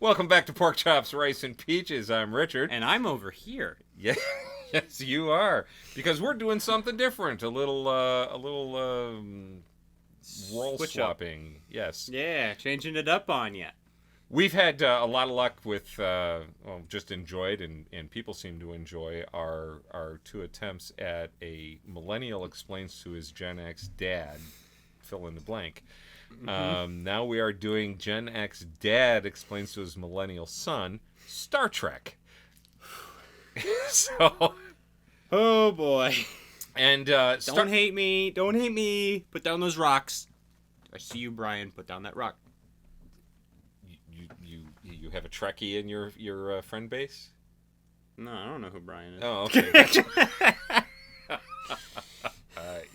Welcome back to Pork Chops, Rice, and Peaches. I'm Richard. And I'm over here. Yeah, yes, you are. Because we're doing something different. A little role Switch swapping. Up. Yes. Yeah, changing it up on you. We've had a lot of luck with, just enjoyed, and people seem to enjoy our two attempts at a Millennial explains to his Gen X dad, fill in the blank. Now we are doing Gen X dad explains to his Millennial son, Star Trek. So, oh boy. And don't hate me. Don't hate me. Put down those rocks. I see you, Brian. Put down that rock. You have a Trekkie in your friend base? No, I don't know who Brian is. Oh, okay.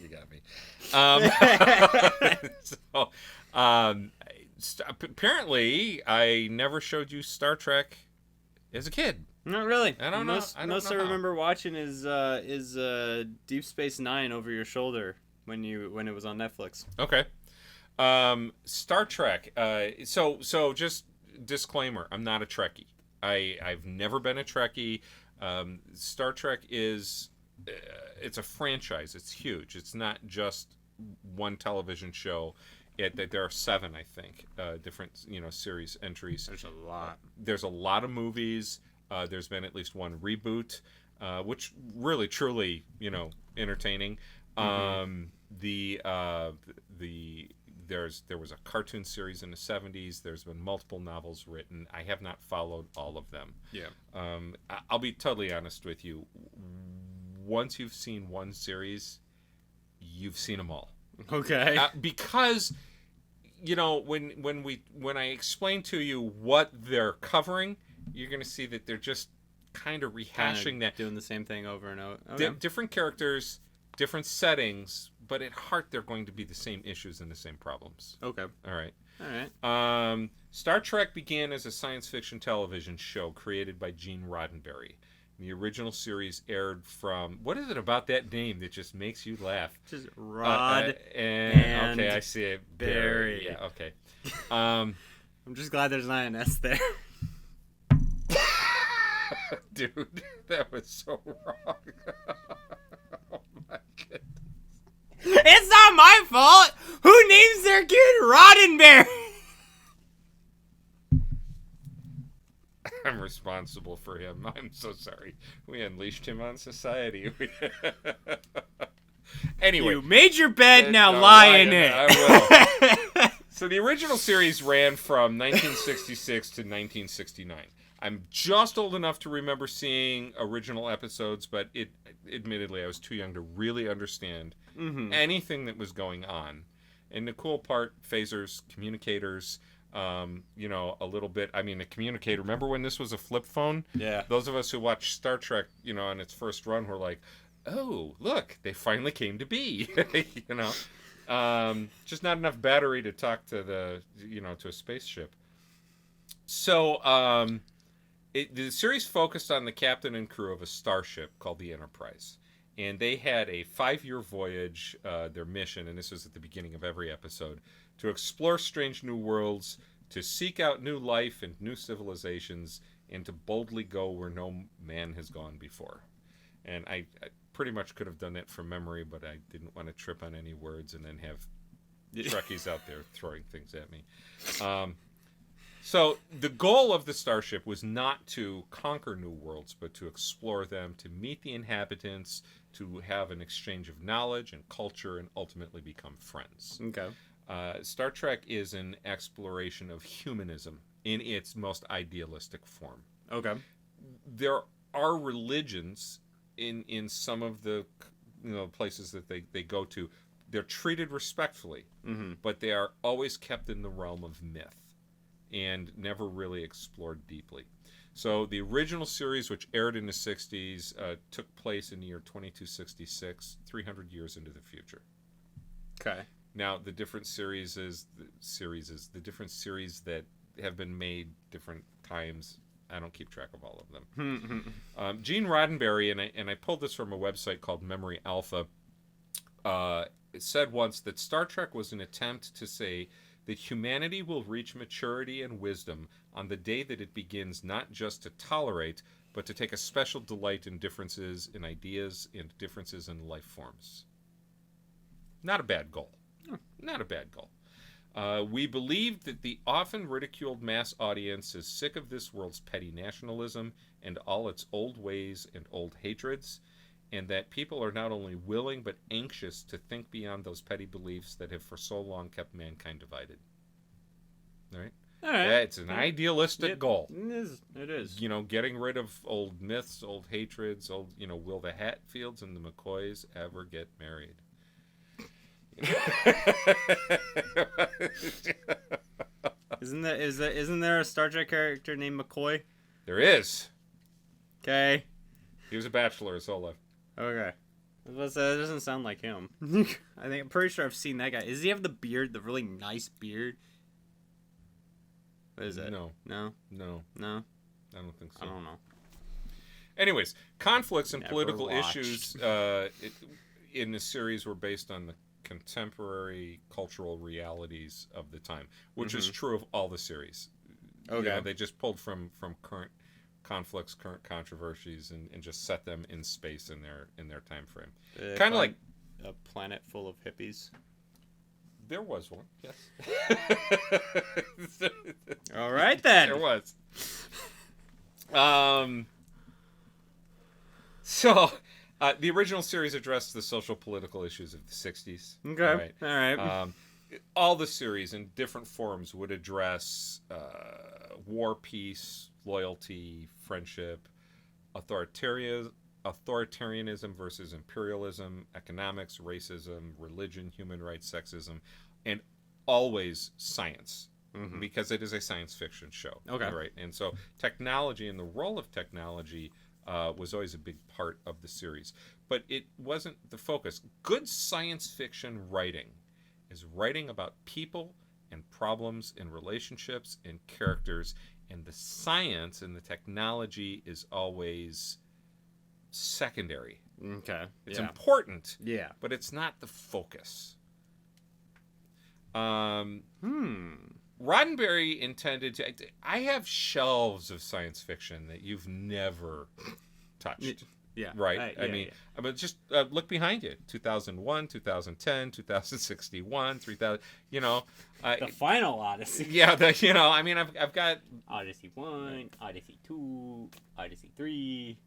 You got me. Apparently, I never showed you Star Trek as a kid. Not really. I don't know. Unless I remember watching his Deep Space Nine over your shoulder when it was on Netflix. Okay. Star Trek. So just disclaimer: I'm not a Trekkie. I've never been a Trekkie. Star Trek is it's a franchise. It's huge. It's not just one television show. There are 7, I think, different series entries. There's a lot. There's a lot of movies. There's been at least one reboot, which really truly entertaining. There was a cartoon series in the 70s. There's been multiple novels written. I have not followed all of them. Yeah. I'll be totally honest with you. Once you've seen one series, you've seen them all. Okay. Because when I explain to you what they're covering, you're going to see that they're just kind of rehashing that, doing the same thing over and over. Okay. Different characters, different settings, but at heart they're going to be the same issues and the same problems. Okay. All right. All right. Star Trek began as a science fiction television show created by Gene Roddenberry. The original series aired from... What is it about that name that just makes you laugh? Just Rod and okay, I see it. Barry. Yeah, okay. I'm just glad there's not an S there. Dude, that was so wrong. Oh my goodness. It's not my fault! Who names their kid Roddenberry? I'm responsible for him. I'm so sorry. We unleashed him on society. Anyway. You made your bed, now lie in it. I will. So the original series ran from 1966 to 1969. I'm just old enough to remember seeing original episodes, but admittedly I was too young to really understand anything that was going on. And the cool part, phasers, communicators... a little bit. I mean, a communicator. Remember when this was a flip phone? Yeah. Those of us who watched Star Trek, on its first run, were like, "Oh, look, they finally came to be." Just not enough battery to talk to to a spaceship. So, the series focused on the captain and crew of a starship called the Enterprise, and they had a 5-year voyage. Their mission, and this was at the beginning of every episode, to explore strange new worlds, to seek out new life and new civilizations, and to boldly go where no man has gone before. And I pretty much could have done that from memory, but I didn't want to trip on any words and then have Trekkies out there throwing things at me. So the goal of the starship was not to conquer new worlds, but to explore them, to meet the inhabitants, to have an exchange of knowledge and culture, and ultimately become friends. Okay. Star Trek is an exploration of humanism in its most idealistic form. Okay. There are religions in some of the places that they go to. They're treated respectfully, but they are always kept in the realm of myth and never really explored deeply. So the original series, which aired in the 60s, took place in the year 2266, 300 years into the future. Okay. Now, the different series that have been made different times, I don't keep track of all of them. Gene Roddenberry, and I pulled this from a website called Memory Alpha, said once that Star Trek was an attempt to say that humanity will reach maturity and wisdom on the day that it begins not just to tolerate, but to take a special delight in differences in ideas and differences in life forms. Not a bad goal. Not a bad goal. We believe that the often ridiculed mass audience is sick of this world's petty nationalism and all its old ways and old hatreds, and that people are not only willing but anxious to think beyond those petty beliefs that have for so long kept mankind divided. All right? All right. Yeah, it's an idealistic goal. It is. You know, getting rid of old myths, old hatreds, old, will the Hatfields and the McCoys ever get married? Isn't there a Star Trek character named McCoy? There is. Okay. He was a bachelor his whole life. Okay. That doesn't sound like him. I'm pretty sure I've seen that guy. Does he have the beard, the really nice beard? What is it? No. No? No. No? I don't think so. I don't know. Anyways, conflicts and Never political watched. issues in the series were based on the contemporary cultural realities of the time, which is true of all the series. Okay. They just pulled from current conflicts, current controversies, and just set them in space in their time frame. Kind of like a planet full of hippies. there was one, yes. All right then. There was. So, the original series addressed the social political issues of the 60s. Okay. All right. All the series in different forms would address war, peace, loyalty, friendship, authoritarianism versus imperialism, economics, racism, religion, human rights, sexism, and always science. Because it is a science fiction show. Okay. Right. And so technology and the role of technology was always a big part of the series. But it wasn't the focus. Good science fiction writing is writing about people and problems and relationships and characters. And the science and the technology is always secondary. Okay. It's important, Yeah. but it's not the focus. Roddenberry intended to... I have shelves of science fiction that you've never touched. Yeah. Right? I mean, just look behind you. 2001, 2010, 2061, 3000, the Final Odyssey. yeah, I've got... Odyssey 1, Odyssey 2, Odyssey 3,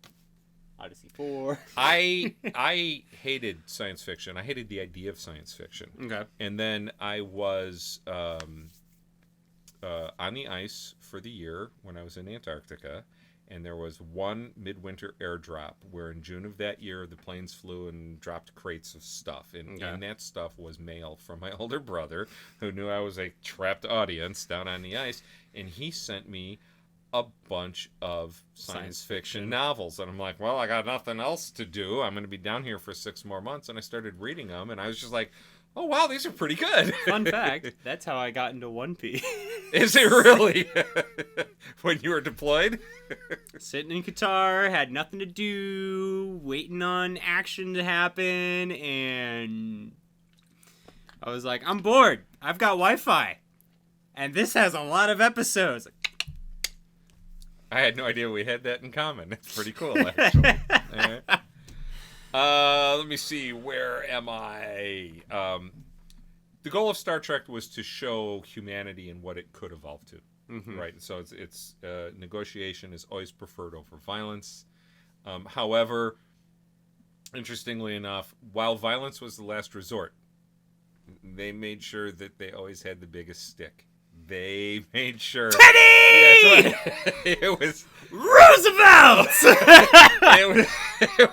Odyssey 4. I hated science fiction. I hated the idea of science fiction. Okay. And then I was on the ice for the year when I was in Antarctica, and there was one midwinter airdrop where in June of that year the planes flew and dropped crates of stuff, and that stuff was mail from my older brother, who knew I was a trapped audience down on the ice, and he sent me a bunch of science fiction novels, and I'm like, well, I got nothing else to do. I'm going to be down here for 6 more months, and I started reading them, and I was just like, oh wow, these are pretty good. Fun fact, that's how I got into One Piece. Is it really? When you were deployed? Sitting in Qatar, had nothing to do, waiting on action to happen, and I was like, I'm bored. I've got Wi-Fi, and this has a lot of episodes. I had no idea we had that in common. It's pretty cool, actually. All right. Let me see. Where am I? The goal of Star Trek was to show humanity and what it could evolve to, right? And so it's negotiation is always preferred over violence. However, interestingly enough, while violence was the last resort, they made sure that they always had the biggest stick. They made sure. Teddy! It was Roosevelt!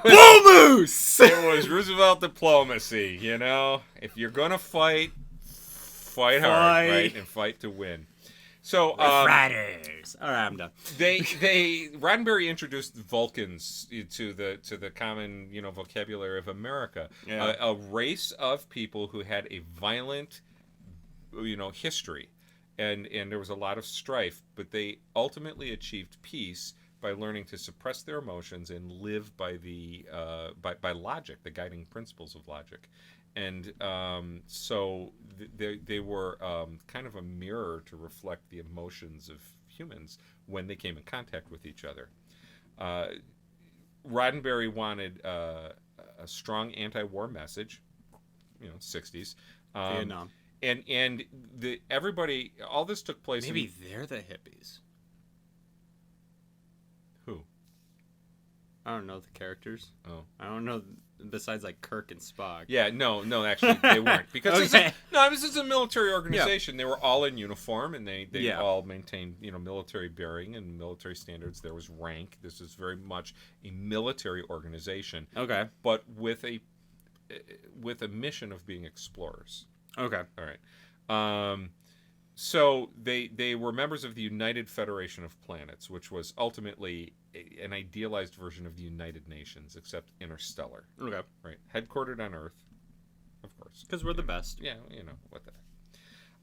Bull Moose! It was Roosevelt diplomacy, If you're going to fight hard, right? And fight to win. So, Riders. All right, I'm done. Roddenberry introduced Vulcans to the common, vocabulary of America. Yeah. A race of people who had a violent, history. And there was a lot of strife, but they ultimately achieved peace by learning to suppress their emotions and live by the by logic, the guiding principles of logic. And so they were kind of a mirror to reflect the emotions of humans when they came in contact with each other. Roddenberry wanted a strong anti-war message, 60s. Vietnam. And everybody, all this took place. Maybe they're the hippies. Who? I don't know the characters. Oh, I don't know besides like Kirk and Spock. yeah, no, actually they weren't, because Okay. this is a military organization. Yeah. They were all in uniform, and they all maintained military bearing and military standards. There was rank. This is very much a military organization. Okay. But with a mission of being explorers. Okay. All right. So they were members of the United Federation of Planets, which was ultimately an idealized version of the United Nations, except interstellar. Okay. Right. Headquartered on Earth, of course. Because we're the best. Yeah, what the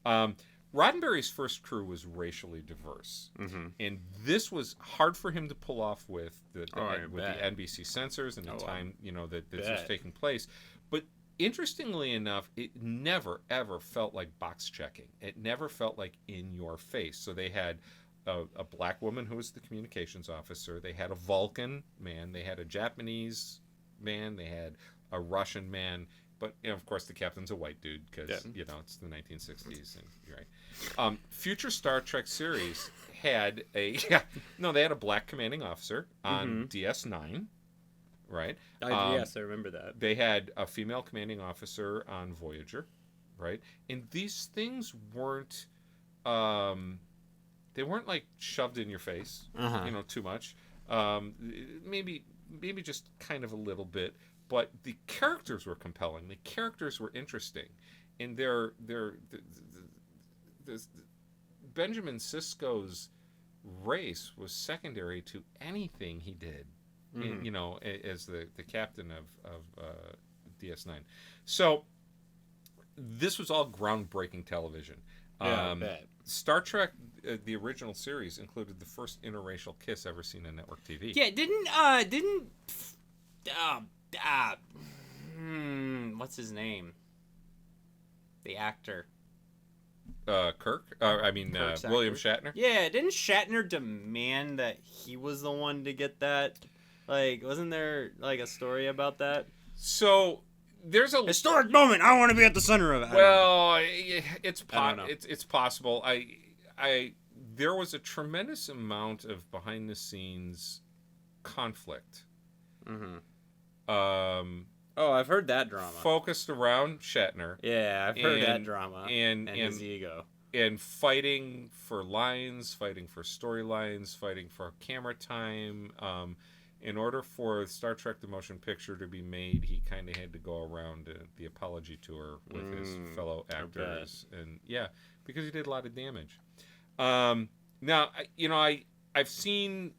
heck. Roddenberry's first crew was racially diverse. Mm-hmm. And this was hard for him to pull off with the bet. NBC censors and the time, that this was Bet. taking place. But interestingly enough, it never, ever felt like box checking. It never felt like in your face. So they had a black woman who was the communications officer. They had a Vulcan man. They had a Japanese man. They had a Russian man. But, of course, the captain's a white dude because, it's the 1960s. And you're right. Future Star Trek series had they had a black commanding officer on DS9. Right. Yes, I remember that. They had a female commanding officer on Voyager, right? And these things weren't, they weren't like shoved in your face, too much. Maybe just kind of a little bit, but the characters were compelling. The characters were interesting, and Benjamin Sisko's race was secondary to anything he did. As the captain of DS9. So this was all groundbreaking television. I bet. Star Trek, the original series, included the first interracial kiss ever seen on network TV. Yeah, what's his name? The actor. Kirk? Kirk's William actor. Shatner? Yeah, didn't Shatner demand that he was the one to get that? Like, wasn't there, like, a story about that? So, there's a... Historic moment! I want to be at the center of it. Well, it's possible. There was a tremendous amount of behind-the-scenes conflict. Mm-hmm. I've heard that drama. Focused around Shatner. Yeah, I've heard that drama. And his ego. And fighting for lines, fighting for storylines, fighting for camera time. In order for Star Trek The Motion Picture to be made, he kind of had to go around the apology tour with his fellow actors. And because he did a lot of damage. Now, I've seen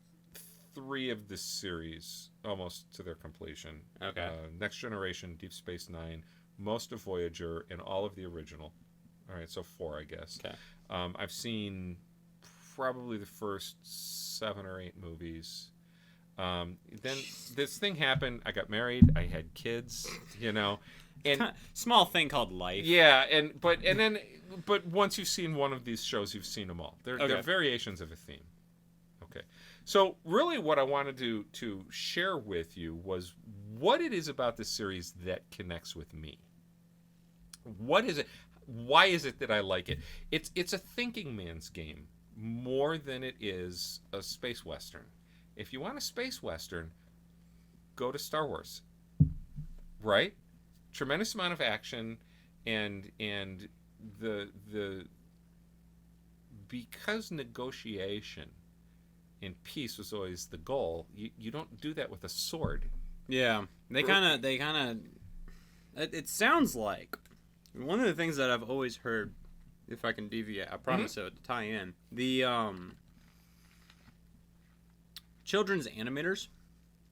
3 of the series almost to their completion. Okay. Next Generation, Deep Space Nine, most of Voyager, and all of the original. All right, so 4, I guess. Okay. I've seen probably the first 7 or 8 movies. Then this thing happened. I got married. I had kids. And small thing called life. Yeah, but once you've seen one of these shows, you've seen them all. They're variations of a theme. Okay. So really, what I wanted to share with you was what it is about this series that connects with me. What is it? Why is it that I like it? It's a thinking man's game more than it is a space western. If you want a space western, go to Star Wars. Right? Tremendous amount of action, and the because negotiation and peace was always the goal. You don't do that with a sword. Yeah, they kind of. It sounds like one of the things that I've always heard. If I can deviate, I promise to tie in the children's animators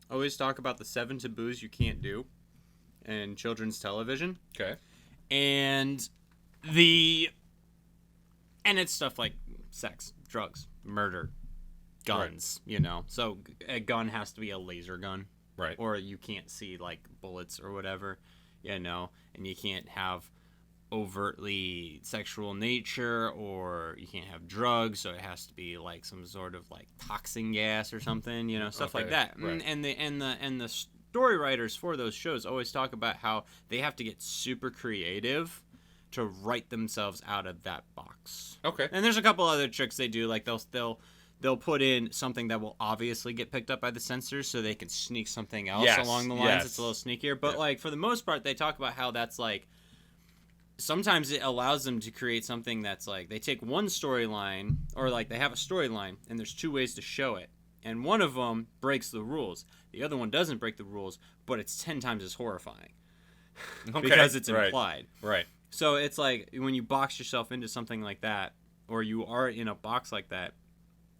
always talk about the 7 taboos you can't do in children's television. Okay. And it's stuff like sex, drugs, murder, guns, So a gun has to be a laser gun. Right. Or you can't see, like, bullets or whatever, and you can't have overtly sexual nature, or you can't have drugs, so it has to be, like, some sort of, like, toxin gas or something, stuff like that. Right. And the story writers for those shows always talk about how they have to get super creative to write themselves out of that box. Okay. And there's a couple other tricks they do, like they'll put in something that will obviously get picked up by the censors, so they can sneak something else along the lines that's a little sneakier. But like, for the most part, they talk about how that's like, sometimes it allows them to create something that's like, they take one storyline, or like they have a storyline, and there's two ways to show it. And one of them breaks the rules. The other one doesn't break the rules, but it's 10 times as horrifying. Because it's implied. Right. So it's like, when you box yourself into something like that, or you are in a box like that,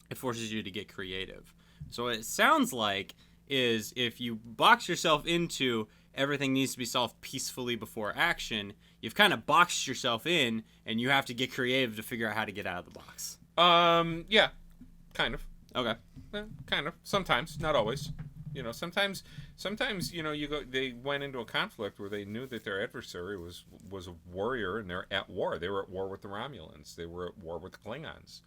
it forces you to get creative. So what it sounds like is, if you box yourself into everything needs to be solved peacefully before action, you've kind of boxed yourself in, and you have to get creative to figure out how to get out of the box. Yeah, kind of. Okay. Kind of. Sometimes, not always. Sometimes they went into a conflict where they knew that their adversary was a warrior, and they're at war. They were at war with the Romulans. They were at war with the Klingons.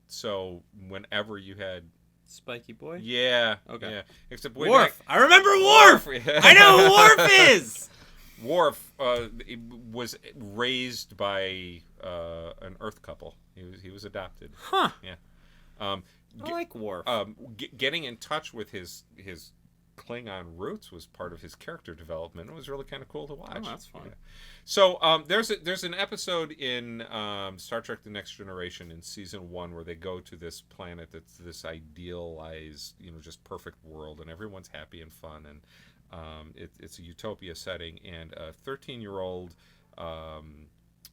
So whenever you had Spiky boy? Yeah. Okay. Yeah. Except Worf! I remember Worf! I know who Worf is! Worf was raised by an Earth couple. He was adopted. Huh. Yeah. I like Worf. Getting in touch with his Klingon roots was part of his character development. It was really kind of cool to watch. Oh, that's fun. Yeah. So there's an episode in Star Trek: The Next Generation in season 1 where they go to this planet that's this idealized, just perfect world, and everyone's happy and fun, and it's a utopia setting, and a 13-year-old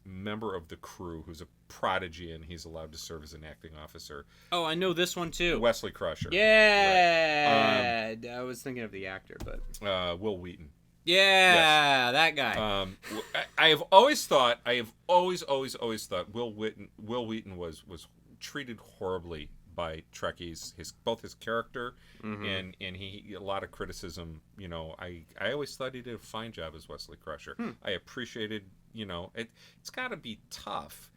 member of the crew who's a prodigy, and he's allowed to serve as an acting officer. Oh, I know this one too. Wesley Crusher. Yeah. Right. I was thinking of the actor, but Will Wheaton. Yeah, yes. That guy. I have always thought Will Wheaton was treated horribly by Trekkies. Both his character and he a lot of criticism. I always thought he did a fine job as Wesley Crusher. I appreciated. It's got to be tough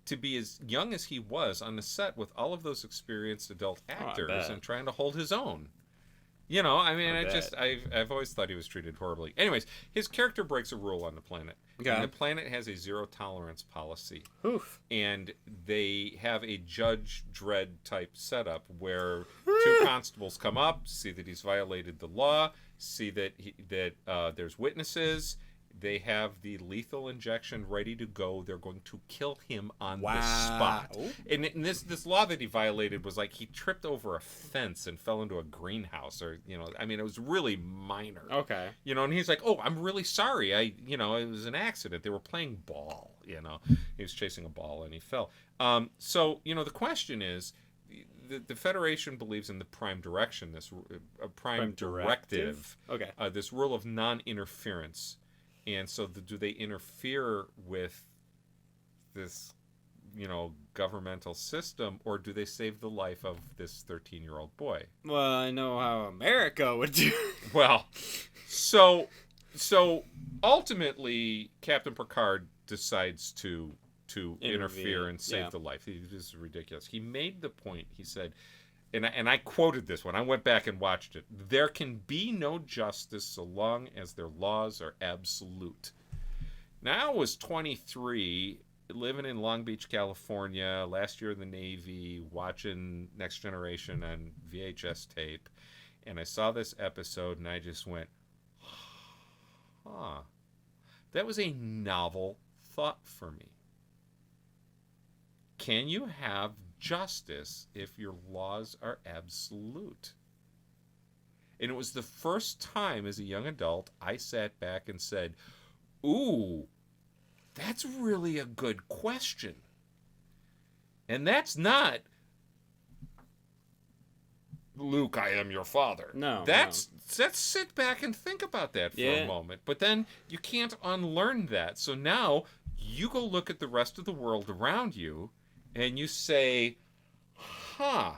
to be as young as he was on the set with all of those experienced adult actors and trying to hold his own. I've always thought he was treated horribly. Anyways, his character breaks a rule on the planet. Okay. And the planet has a zero tolerance policy. Oof. And they have a Judge Dredd type setup where two constables come up, see that he's violated the law, see that there's witnesses. They have the lethal injection ready to go. They're going to kill him on the spot. And this law that he violated was like he tripped over a fence and fell into a greenhouse, or it was really minor. Okay. And he's like, "Oh, I'm really sorry. It was an accident. They were playing ball. He was chasing a ball and he fell." So the question is, the Federation believes in the prime direction, this prime directive. Okay. This rule of non-interference. And so do they interfere with this, governmental system, or do they save the life of this 13-year-old boy? Well, I know how America would do. Well, so ultimately, Captain Picard decides to interfere and save the life. This is ridiculous. He made the point, he said, and I quoted this one. I went back and watched it. There can be no justice so long as their laws are absolute. Now I was 23, living in Long Beach, California, last year in the Navy, watching Next Generation on VHS tape, and I saw this episode, and I just went, huh. That was a novel thought for me. Can you have justice if your laws are absolute? And it was the first time as a young adult I sat back and said, ooh, that's really a good question. And that's not, Luke, I am your father. No. Let's sit back and think about that for a moment. But then you can't unlearn that. So now you go look at the rest of the world around you and you say, huh.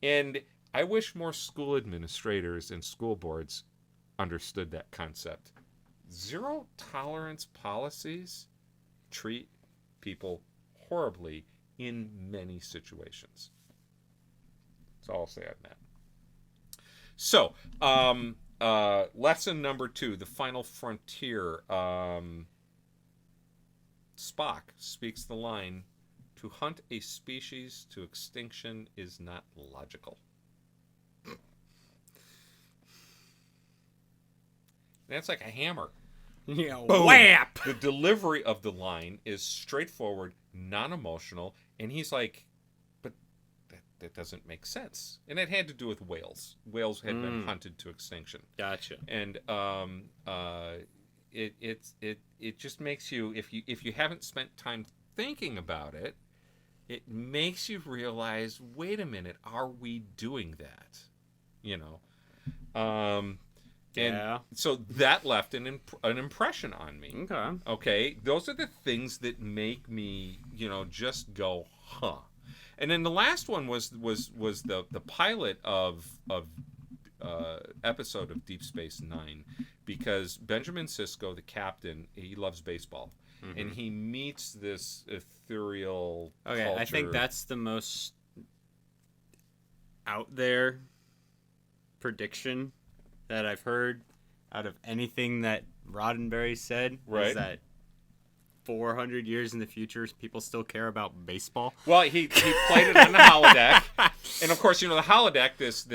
And I wish more school administrators and school boards understood that concept. Zero tolerance policies treat people horribly in many situations. That's all I'll say on that. So, lesson number 2, the final frontier. Spock speaks the line, "To hunt a species to extinction is not logical." That's like a hammer. Yeah, Boom. whap! The delivery of the line is straightforward, non-emotional, and he's like, but that doesn't make sense. And it had to do with whales. Whales had been hunted to extinction. Gotcha. And it just makes you, if you haven't spent time thinking about it, it makes you realize, wait a minute, are we doing that? You know. And so that left an impression on me. Okay. Those are the things that make me, just go, huh. And then the last one was the pilot of episode of Deep Space Nine, because Benjamin Sisko, the captain, he loves baseball, and he meets this ethereal culture. I think that's the most out there prediction that I've heard out of anything that Roddenberry said. Right. Is that 400 years in the future, people still care about baseball? Well, he played it on the holodeck, and of course, the holodeck, this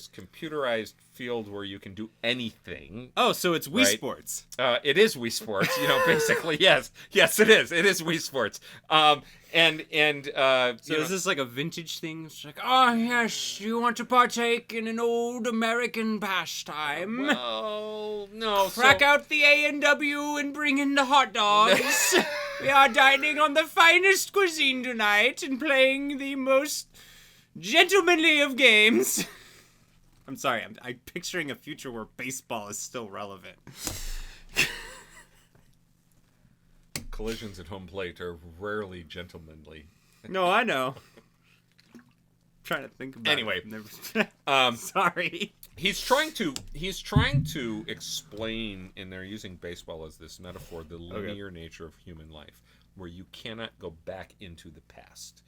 computerized field where you can do anything. Oh, so it's Wii right? Sports. It is Wii Sports. Basically, yes, it is. It is Wii Sports. So is this like a vintage thing? It's like, oh yes, you want to partake in an old American pastime? Well, no. Crack out the A&W and bring in the hot dogs. We are dining on the finest cuisine tonight and playing the most gentlemanly of games. I'm sorry, I'm picturing a future where baseball is still relevant. Collisions at home plate are rarely gentlemanly. No, I know. I'm trying to think about anyway. It. Sorry. He's trying to explain, and they're using baseball as this metaphor, the linear nature of human life, where you cannot go back into the past,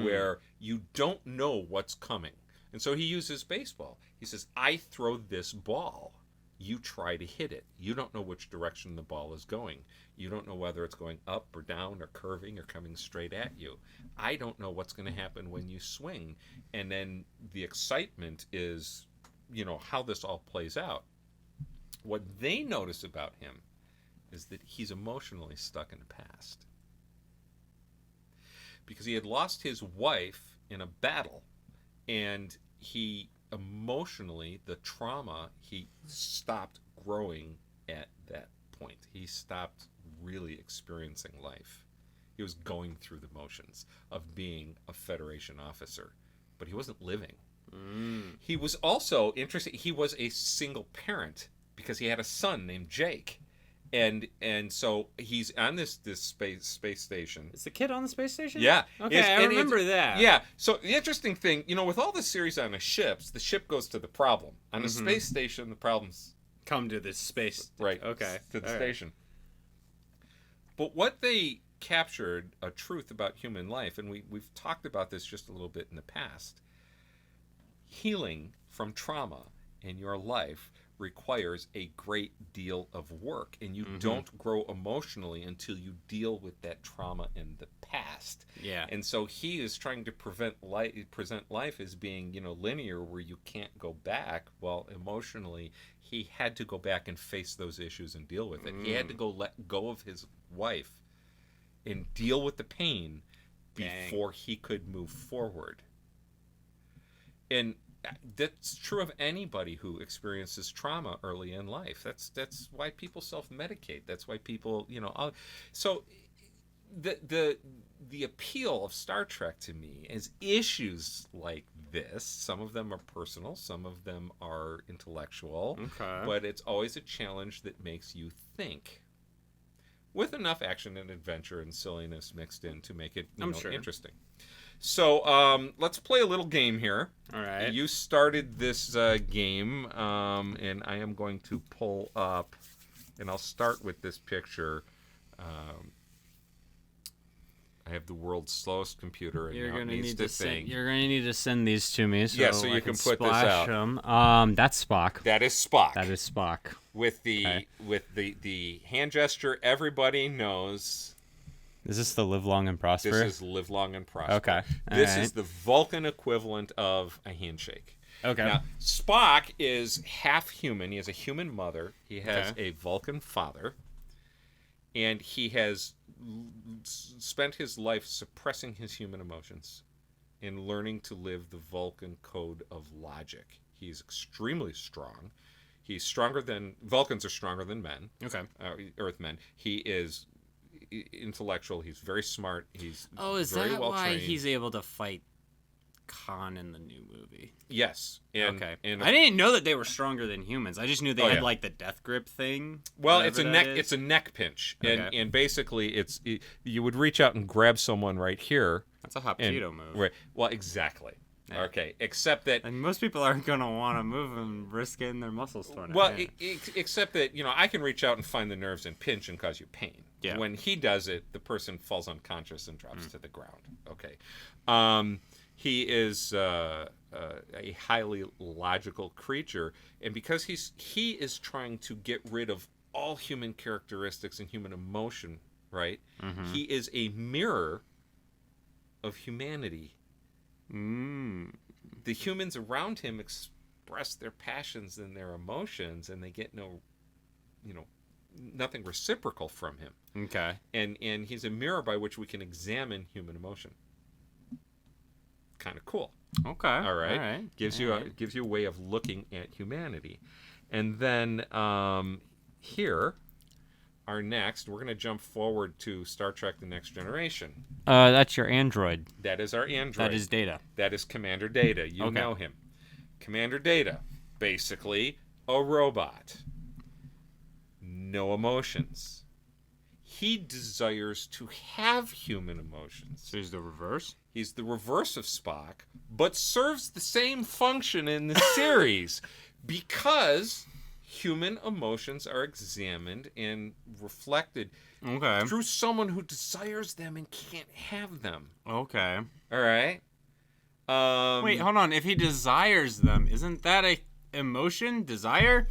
where you don't know what's coming. And so he uses baseball. He says, I throw this ball. You try to hit it. You don't know which direction the ball is going. You don't know whether it's going up or down or curving or coming straight at you. I don't know what's going to happen when you swing. And then the excitement is, how this all plays out. What they notice about him is that he's emotionally stuck in the past. Because he had lost his wife in a battle, and he emotionally, the trauma, he stopped growing at that point. He stopped really experiencing life. He was going through the motions of being a Federation officer, but he wasn't living. He was also interesting. He was a single parent because he had a son named Jake. And so he's on this space station. Is the kid on the space station? Yeah. Okay, I remember that. Yeah. So the interesting thing, with all the series on the ships, the ship goes to the problem. On the space station, the problems come to this space. Right. Okay. To the station. But what they captured, a truth about human life, and we've talked about this just a little bit in the past. Healing from trauma in your life requires a great deal of work, and you don't grow emotionally until you deal with that trauma in the past. Yeah. And so he is trying to present life as being, linear, where you can't go back. Well, emotionally, he had to go back and face those issues and deal with it. He had to let go of his wife and deal with the pain before he could move forward. And that's true of anybody who experiences trauma early in life. That's why people self-medicate. That's why people, so the appeal of Star Trek to me is issues like this. Some of them are personal, some of them are intellectual. Okay. But it's always a challenge that makes you think, with enough action and adventure and silliness mixed in to make it interesting. So let's play a little game here. All right. You started this game, and I am going to pull up, and I'll start with this picture. I have the world's slowest computer, and You're now it gonna needs need to to think. send. You're gonna need to send these to me. So Yeah, so you I can put this splash out. them. That's Spock. That is Spock. That is Spock. With the Okay. the hand gesture everybody knows. Is this the live long and prosper? This is live long and prosper. Okay. This Alright. is the Vulcan equivalent of a handshake. Okay. Now, Spock is half human. He has a human mother. He has Okay. a Vulcan father. And he has spent his life suppressing his human emotions and learning to live the Vulcan code of logic. He's extremely strong. He's stronger than... Vulcans are stronger than men. Okay. Earthmen. He is intellectual. He's very smart. He's Oh, is very that well why trained. he's able to fight Khan in the new movie? Yes. And, Okay. And I didn't know that they were stronger than humans. I just knew they Oh, had yeah. like the death grip thing. Well, whatever it's a that neck. is. It's a neck pinch, and Okay. and basically, you would reach out and grab someone right here. That's a hot And, potato move. Right. Well, exactly. Yeah. Okay. Except that. And most people aren't gonna want to move and risk getting their muscles torn out. Well, Yeah. except that I can reach out and find the nerves and pinch and cause you pain. Yeah. When he does it, the person falls unconscious and drops to the ground. Okay. He is a highly logical creature, and because he is trying to get rid of all human characteristics and human emotion, right? Mm-hmm. He is a mirror of humanity. The humans around him express their passions and their emotions, and they get nothing reciprocal from him. Okay. And he's a mirror by which we can examine human emotion. Kind of cool. Okay. All right. All right. Gives All you right. gives you a way of looking at humanity. And then here, our next, we're going to jump forward to Star Trek: The Next Generation. That's your android. That is our android. That is Data. That is Commander Data. You Okay. know him. Commander Data, basically a robot. No emotions. He desires to have human emotions. So he's the reverse. He's the reverse of Spock, but serves the same function in the series because human emotions are examined and reflected Okay. through someone who desires them and can't have them. Okay. All right? Wait, hold on. If he desires them, isn't that a emotion, desire,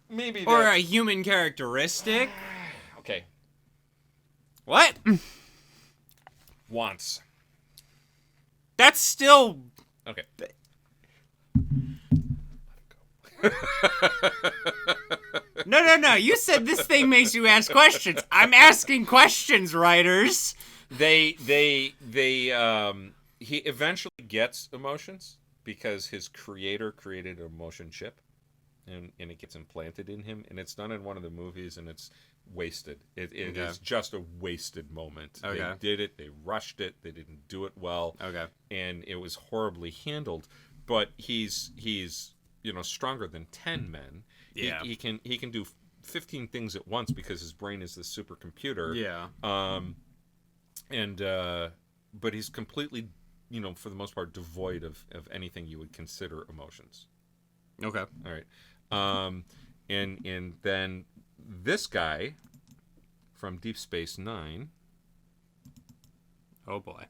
maybe or a that's... human characteristic? Okay. What? Wants. That's still. Okay. No. You said this thing makes you ask questions. I'm asking questions, writers. He eventually gets emotions because his creator created an emotion chip, and it gets implanted in him, and it's done in one of the movies, and it's wasted. It Okay. is just a wasted moment. Okay. They did it, they rushed it, they didn't do it well, Okay. and it was horribly handled. But he's stronger than 10 men. Yeah. He can do 15 things at once because his brain is this supercomputer. Yeah. But he's completely, for the most part, devoid of anything you would consider emotions. Okay. All right. And then this guy from Deep Space Nine. Oh boy.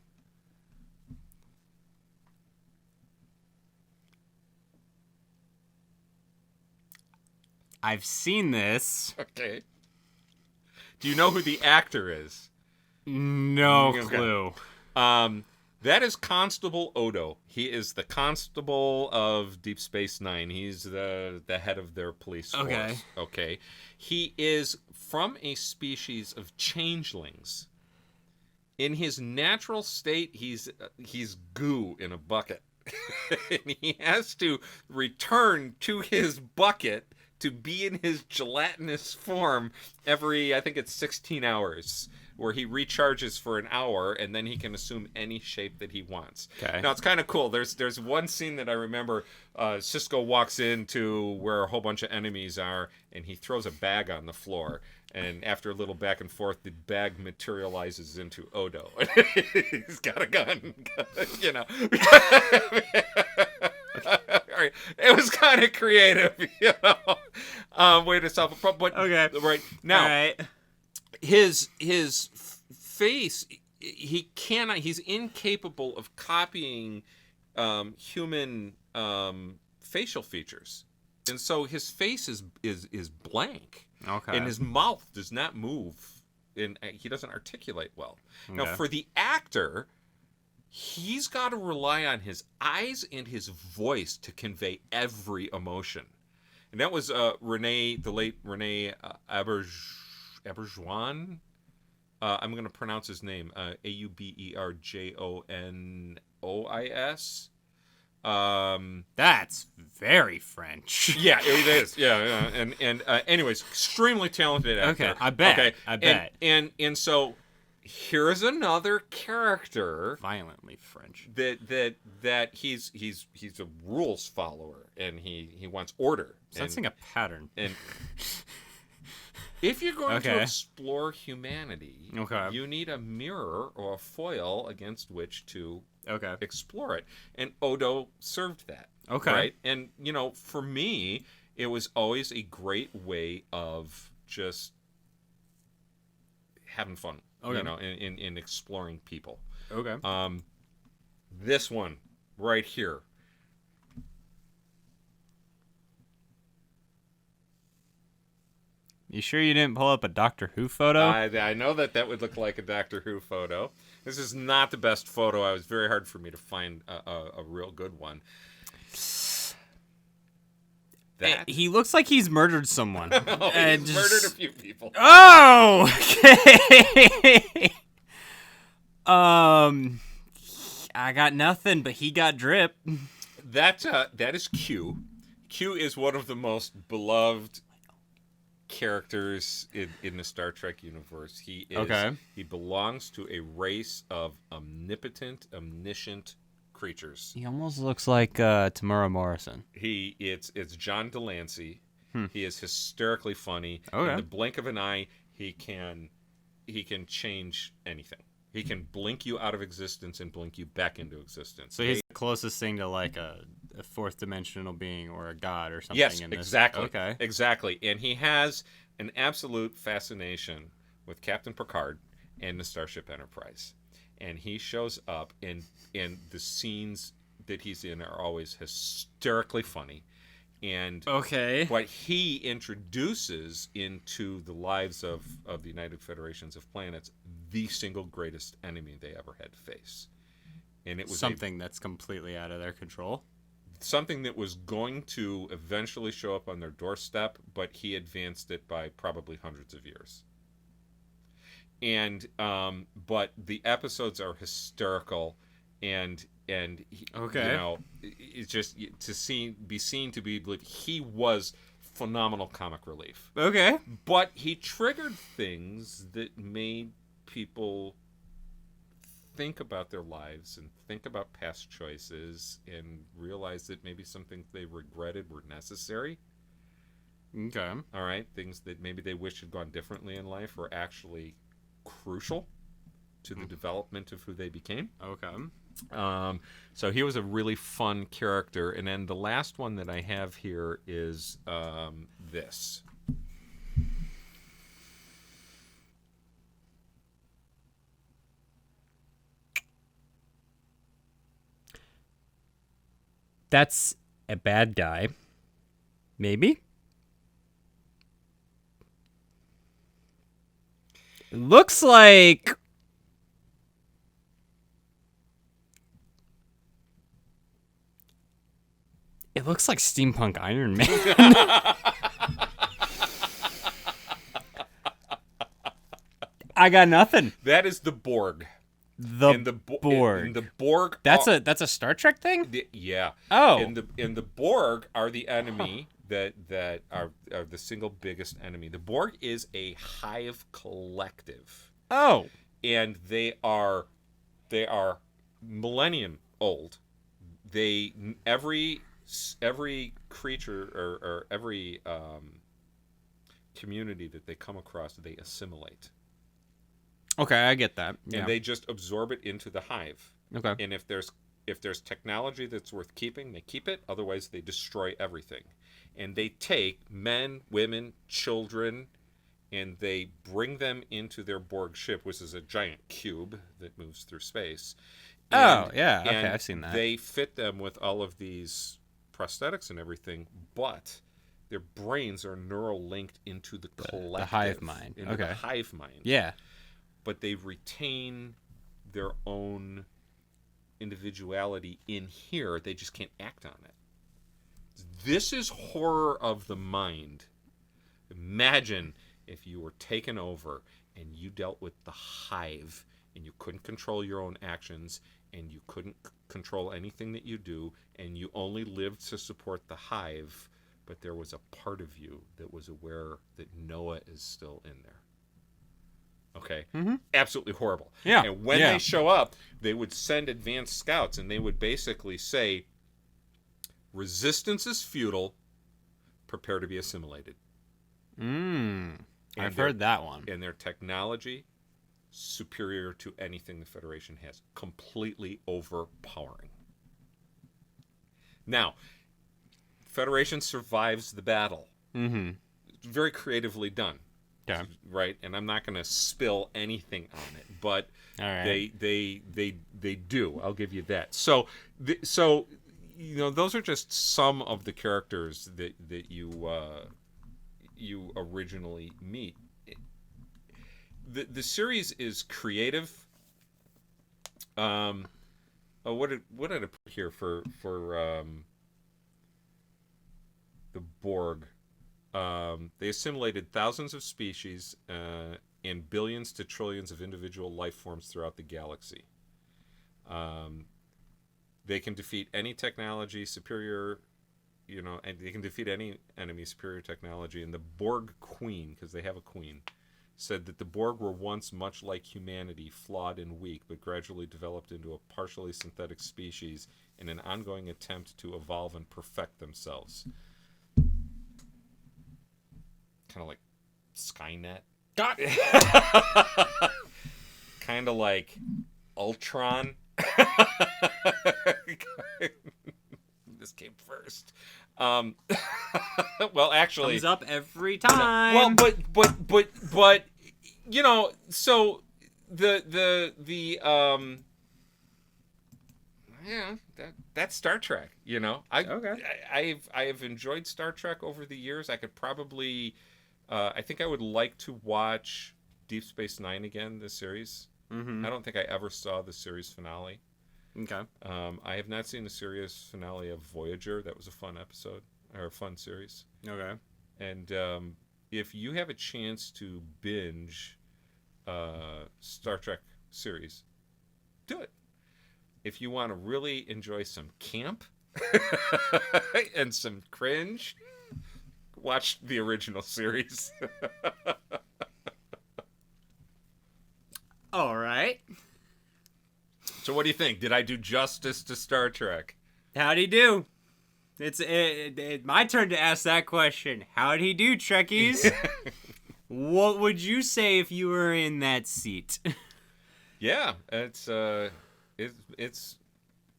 I've seen this. Okay. Do you know who the actor is? No Okay. clue. That is Constable Odo. He is the constable of Deep Space Nine. He's the head of their police force. Okay. Okay. He is from a species of changelings. In his natural state, he's goo in a bucket. And he has to return to his bucket to be in his gelatinous form every, I think it's 16 hours. where he recharges for an hour and then he can assume any shape that he wants. Okay. Now it's kind of cool. There's one scene that I remember. Cisco walks into where a whole bunch of enemies are, and he throws a bag on the floor. And after a little back and forth, the bag materializes into Odo. He's got a gun, you know. Right. It was kind of creative, you know. Way to solve a problem. But Okay. right now, All right. his face, he's incapable of copying human facial features, and so his face is blank. Okay. And his mouth does not move, and he doesn't articulate well. Now, Okay. for the actor, he's got to rely on his eyes and his voice to convey every emotion. And that was the late Rene Auberjonois. I'm going to pronounce his name, Auberjonois. That's very French. Yeah, it is. Yeah. And anyways, extremely talented actor. Okay, I bet. Okay, I bet. And so here's another character Violently French. that he's a rules follower, and he wants order. Sensing a pattern. And if you're going to Okay. explore humanity, Okay. you need a mirror or a foil against which to Okay. explore it. And Odo served that. Okay. Right? And, you know, for me, it was always a great way of just having fun, Okay. you know, in exploring people. Okay. This one right here. You sure you didn't pull up a Doctor Who photo? I know that would look like a Doctor Who photo. This is not the best photo. It was very hard for me to find a real good one. That He looks like he's murdered someone. he's murdered a few people. Oh, okay. I got nothing, but he got drip. That is Q. Q is one of the most beloved characters in the Star Trek universe. He belongs to a race of omniscient creatures. He almost looks like Tamara Morrison. It's John Delancey. He is hysterically funny. Okay. In the blink of an eye, he can change anything. He can blink you out of existence and blink you back into existence. So he's the closest thing to like a fourth dimensional being or a god or something. Yes, in this. exactly. Okay. Exactly. And he has an absolute fascination with Captain Picard and the Starship Enterprise. And he shows up, and the scenes that he's in are always hysterically funny. And Okay. what he introduces into the lives of the United Federations of Planets, the single greatest enemy they ever had to face. And it was Something that's completely out of their control. something that was going to eventually show up on their doorstep, but he advanced it by probably hundreds of years. And but the episodes are hysterical, and Okay. you know, it's just be seen to be believed. He was phenomenal comic relief, Okay. but he triggered things that made people think about their lives and think about past choices and realize that maybe some things they regretted were necessary. Okay. All right, things that maybe they wish had gone differently in life were actually crucial to the development of who they became. Okay. So he was a really fun character. And then the last one that I have here is this. That's a bad guy. Maybe? It looks like... It looks like steampunk Iron Man. I got nothing. That is the Borg. The And Borg. And the Borg. That's a Star Trek thing? Yeah. Oh. And the Borg are the enemy that are the single biggest enemy. The Borg is a hive collective. Oh. and they are millennium old. They every creature or every community that they come across, they assimilate, Okay, I get that. Yeah. and they just absorb it into the hive. Okay. And if there's technology that's worth keeping, they keep it. Otherwise, they destroy everything. And they take men, women, children, and they bring them into their Borg ship, which is a giant cube that moves through space. Oh, yeah. Okay, and I've seen that. They fit them with all of these prosthetics and everything, but their brains are neural linked into the collective, the hive mind. into Okay. the hive mind. Yeah. But they retain their own individuality in here. They just can't act on it. This is horror of the mind. Imagine if you were taken over and you dealt with the hive and you couldn't control your own actions and you couldn't control anything that you do and you only lived to support the hive, but there was a part of you that was aware that Noah is still in there. Okay? Mm-hmm. Absolutely horrible. Yeah. And when they show up, they would send advanced scouts and they would basically say, resistance is futile, prepare to be assimilated. I've heard that one. And their technology, superior to anything the Federation has. Completely overpowering. Now, Federation survives the battle. Mm-hmm. Very creatively done. Okay. Right? And I'm not going to spill anything on it, but All right. they do. I'll give you that. So you know, those are just some of the characters that you originally meet. The series is creative. What did I put here for the Borg? They assimilated thousands of species and billions to trillions of individual life forms throughout the galaxy. They can defeat any technology superior, you know, and they can defeat any enemy superior technology. And the Borg Queen, because they have a queen, said that the Borg were once much like humanity, flawed and weak, but gradually developed into a partially synthetic species in an ongoing attempt to evolve and perfect themselves. Kind of like Skynet. Kind of like Ultron. This came first. Well, actually, comes up every time. well, but you know, so the yeah, that's Star Trek. You know, I've enjoyed Star Trek over the years. I could probably, I think I would like to watch Deep Space Nine again. This series. Mm-hmm. I don't think I ever saw the series finale. Okay. I have not seen the series finale of Voyager. That was a fun episode, or a fun series. Okay. And if you have a chance to binge Star Trek series, do it. If you want to really enjoy some camp and some cringe, watch the original series. All right. So what do you think? Did I do justice to Star Trek? How'd he do? It's my turn to ask that question. How'd he do, Trekkies? What would you say if you were in that seat? Yeah, it's an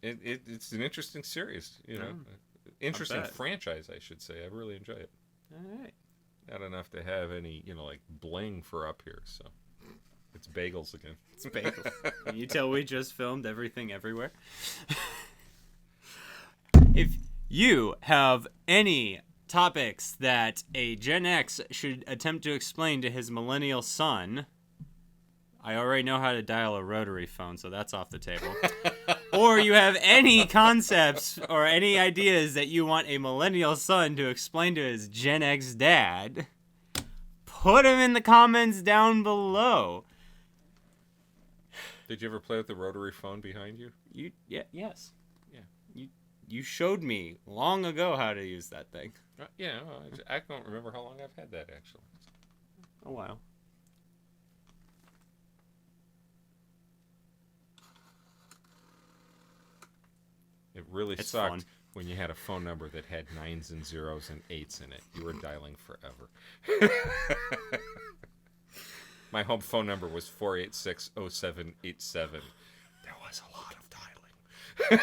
interesting series. You know, interesting franchise, I should say. I really enjoy it. All right. Not enough to have any, you know, like bling for up here. So it's bagels again. It's bagels. Can you tell we just filmed Everything Everywhere? If you have any topics that a Gen X should attempt to explain to his millennial son, I already know how to dial a rotary phone, so that's off the table. Or you have any concepts or any ideas that you want a millennial son to explain to his Gen X dad, put them in the comments down below. Did you ever play with the rotary phone behind you? Yes. You showed me long ago how to use that thing. Yeah, well, I don't remember how long I've had that, actually. Oh, wow. It really It's sucked fun. when you had a phone number that had 9s and 0s and 8s in it. You were dialing forever. My home phone number was 486-0787. There was a lot of dialing.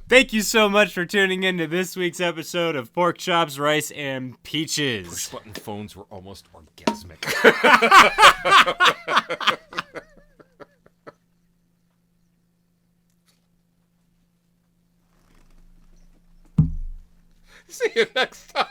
Thank you so much for tuning in to this week's episode of Pork Chops, Rice, and Peaches. Push-button phones were almost orgasmic. See you next time.